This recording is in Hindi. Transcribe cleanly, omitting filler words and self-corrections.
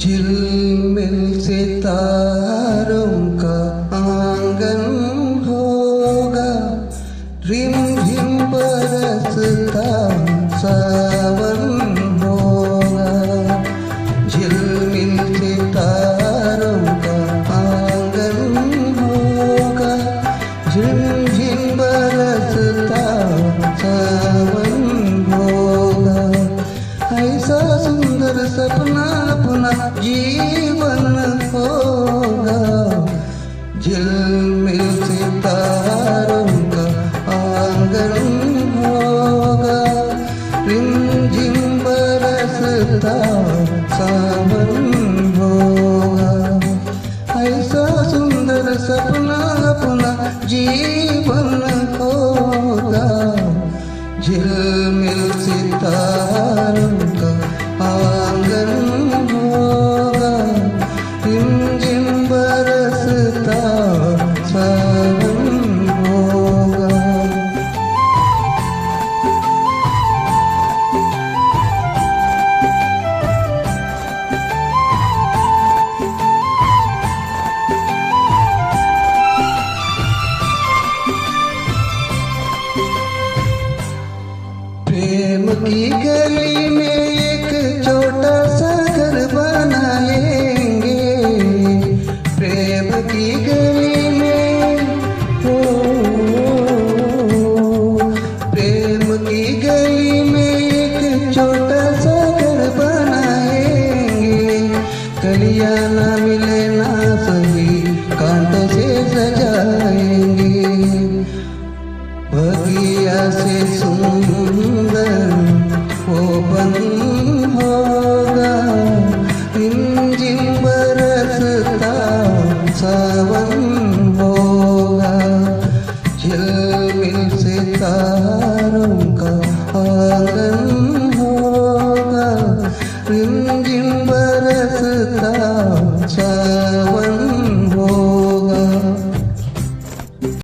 झिलमिल सितारों का आंगन होगा, रिमझिम बरसता सावन होगा। झिलमिल सितारों का आंगन होगा, झिमझिम बरसता सावन होगा। ऐसा सुंदर सपना अपना जीवन होगा, झिलमिल सितारों का आंगन होगा, रिमझिम बरसता सावन होगा। ऐसा सुंदर सपना अपना जीवन होगा, झिलमिल सितारों का आंगन होगा, रिमझिम बरसता सावन होगा। प्रेम की गली में एक छोटा सा घर बनाएंगे, प्रेम की गली में हो, प्रेम की गली में एक छोटा सा घर बनाएंगे। कलियां ना मिले ना सही कांटों से सजाएंगे, बगिया से सुंदर वो बन होगा, रिमझिम बरसता सावन होगा। झिलमिल सितारों का आंगन होगा, रिमझिम